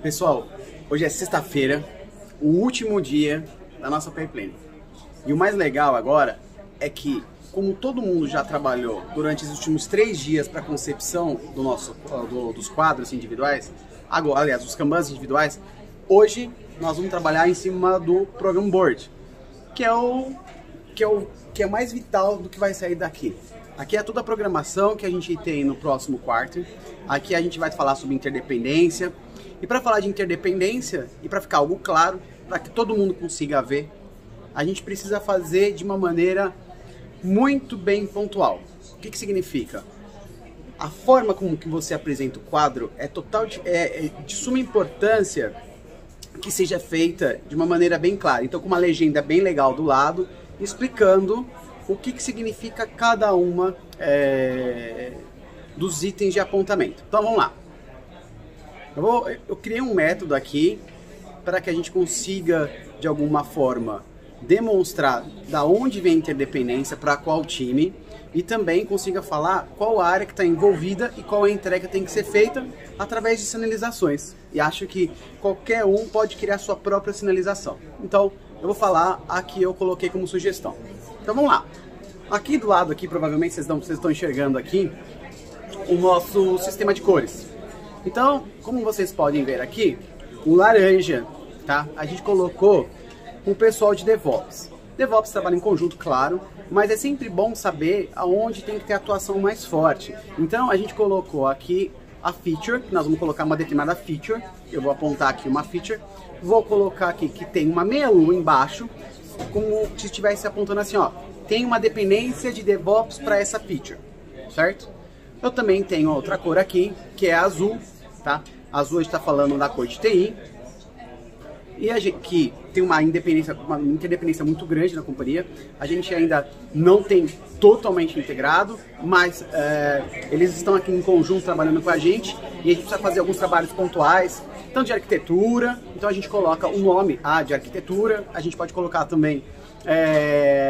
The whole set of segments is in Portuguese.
Pessoal, hoje é sexta-feira, o último dia da nossa Payplane. E o mais legal agora é que, como todo mundo já trabalhou durante os últimos 3 dias para a concepção dos quadros individuais, agora, aliás, dos Kanbans individuais, hoje nós vamos trabalhar em cima do Program Board, que é mais vital do que vai sair daqui. Aqui é toda a programação que a gente tem no próximo quarto. Aqui a gente vai falar sobre interdependência. E para falar de interdependência, e para ficar algo claro, para que todo mundo consiga ver, a gente precisa fazer de uma maneira muito bem pontual. O que significa? A forma como que você apresenta o quadro é de suma importância que seja feita de uma maneira bem clara. Então, com uma legenda bem legal do lado, explicando o que significa cada uma dos itens de apontamento. Então, vamos lá. Eu criei um método aqui para que a gente consiga, de alguma forma, demonstrar da onde vem a interdependência para qual time e também consiga falar qual área que está envolvida e qual a entrega tem que ser feita através de sinalizações. E acho que qualquer um pode criar sua própria sinalização. Então, eu vou falar a que eu coloquei como sugestão. Então, vamos lá. Aqui do lado, aqui, provavelmente vocês estão enxergando aqui o nosso sistema de cores. Então, como vocês podem ver aqui, o laranja, tá? A gente colocou o pessoal de DevOps. DevOps trabalha em conjunto, claro, mas é sempre bom saber aonde tem que ter atuação mais forte. Então, a gente colocou aqui a feature, que nós vamos colocar uma determinada feature. Eu vou apontar aqui uma feature. Vou colocar aqui que tem uma meia-lua embaixo, como se estivesse apontando assim, ó. Tem uma dependência de DevOps para essa feature, certo? Eu também tenho outra cor aqui, que é azul, tá? Azul a gente está falando da cor de TI. E a gente que tem uma interdependência muito grande na companhia. A gente ainda não tem totalmente integrado, mas eles estão aqui em conjunto trabalhando com a gente. E a gente precisa fazer alguns trabalhos pontuais, tanto de arquitetura. Então a gente coloca o nome de arquitetura. A gente pode colocar também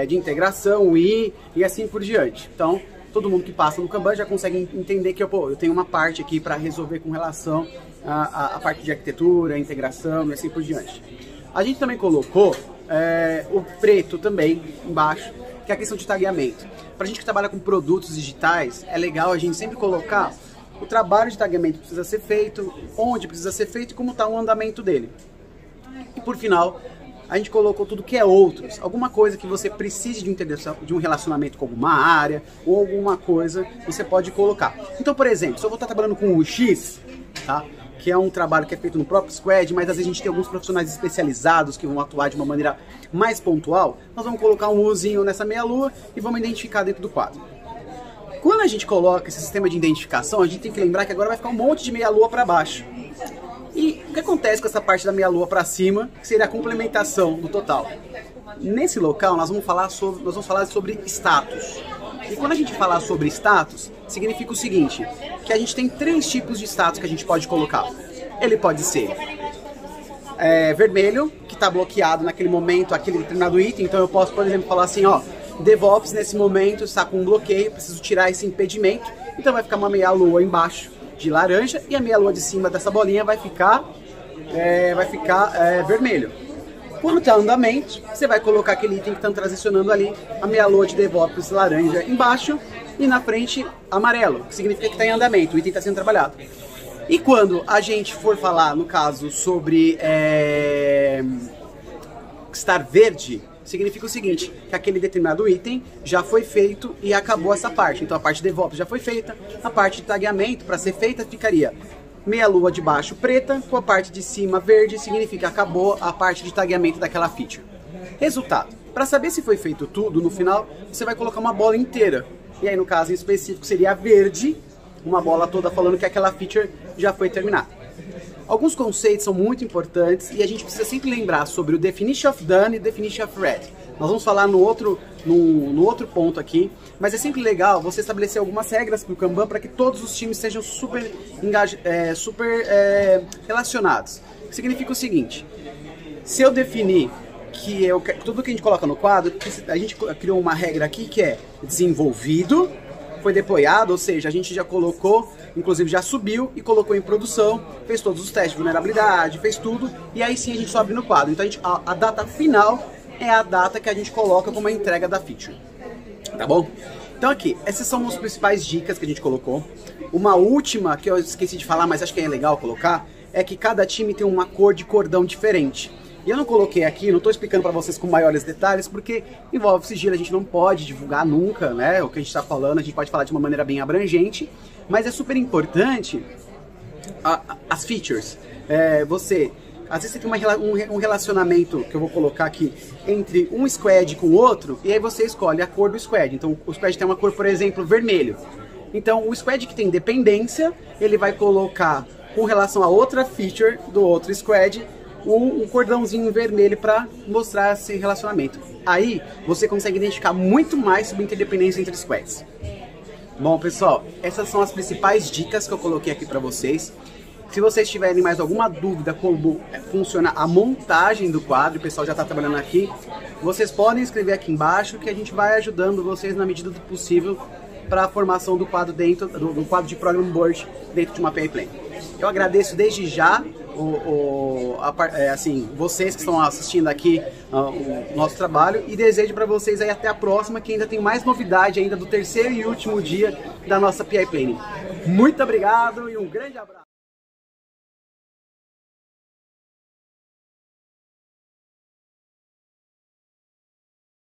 de integração, e assim por diante. Então, todo mundo que passa no Kanban já consegue entender que eu tenho uma parte aqui para resolver com relação à parte de arquitetura, integração e assim por diante. A gente também colocou o preto também embaixo, que é a questão de tagueamento. Para a gente que trabalha com produtos digitais, é legal a gente sempre colocar o trabalho de tagueamento que precisa ser feito, onde precisa ser feito e como está o andamento dele. E por final, a gente colocou tudo que é outros, alguma coisa que você precise de um relacionamento com alguma área ou alguma coisa você pode colocar. Então, por exemplo, se eu vou estar trabalhando com o X, tá? Que é um trabalho que é feito no próprio Squad, mas às vezes a gente tem alguns profissionais especializados que vão atuar de uma maneira mais pontual, nós vamos colocar um Uzinho nessa meia-lua e vamos identificar dentro do quadro. Quando a gente coloca esse sistema de identificação, a gente tem que lembrar que agora vai ficar um monte de meia-lua para baixo. E o que acontece com essa parte da meia-lua para cima, que seria a complementação do total? Nesse local nós vamos falar sobre status. E quando a gente falar sobre status, significa o seguinte, que a gente tem 3 tipos de status que a gente pode colocar. Ele pode ser vermelho, que está bloqueado naquele momento, aquele determinado item. Então eu posso, por exemplo, falar assim, ó, DevOps nesse momento está com um bloqueio, preciso tirar esse impedimento. Então vai ficar uma meia-lua embaixo de laranja e a meia-lua de cima dessa bolinha vai ficar vermelho. Quando está andamento, você vai colocar aquele item que está transicionando ali, a meia-lua de DevOps laranja embaixo e na frente amarelo, que significa que está em andamento, o item está sendo trabalhado. E quando a gente for falar, no caso, sobre estar verde, significa o seguinte, que aquele determinado item já foi feito e acabou essa parte. Então a parte de DevOps já foi feita, a parte de tagueamento para ser feita ficaria meia-lua de baixo preta, com a parte de cima verde, significa que acabou a parte de tagueamento daquela feature. Resultado, para saber se foi feito tudo, no final você vai colocar uma bola inteira. E aí no caso em específico seria verde, uma bola toda falando que aquela feature já foi terminada. Alguns conceitos são muito importantes e a gente precisa sempre lembrar sobre o Definition of Done e Definition of Red. Nós vamos falar no outro ponto aqui, mas é sempre legal você estabelecer algumas regras para o Kanban para que todos os times sejam super relacionados. Significa o seguinte, se eu definir que tudo que a gente coloca no quadro, a gente criou uma regra aqui que é desenvolvido, foi deployado, ou seja, a gente já colocou, inclusive já subiu e colocou em produção, fez todos os testes de vulnerabilidade, fez tudo, e aí sim a gente sobe no quadro. Então a data final é a data que a gente coloca como a entrega da feature, tá bom? Então aqui, essas são as principais dicas que a gente colocou. Uma última que eu esqueci de falar, mas acho que é legal colocar, é que cada time tem uma cor de cordão diferente. E eu não coloquei aqui, não estou explicando para vocês com maiores detalhes, porque envolve sigilo, a gente não pode divulgar nunca, né, o que a gente está falando, a gente pode falar de uma maneira bem abrangente, mas é super importante as features. Às vezes você tem um relacionamento, que eu vou colocar aqui, entre um squad com o outro, e aí você escolhe a cor do squad. Então o squad tem uma cor, por exemplo, vermelho. Então o squad que tem dependência, ele vai colocar com relação a outra feature do outro squad, um cordãozinho vermelho para mostrar esse relacionamento. Aí você consegue identificar muito mais sobre a interdependência entre squads. Bom, pessoal, essas são as principais dicas que eu coloquei aqui para vocês. Se vocês tiverem mais alguma dúvida como funciona a montagem do quadro, o pessoal já está trabalhando aqui, vocês podem escrever aqui embaixo que a gente vai ajudando vocês na medida do possível para a formação do quadro dentro do quadro de Program Board dentro de uma PI Plane. Eu agradeço desde já vocês que estão assistindo aqui o nosso trabalho e desejo para vocês aí até a próxima, que ainda tem mais novidade ainda do terceiro e último dia da nossa PI Plane. Muito obrigado e um grande abraço!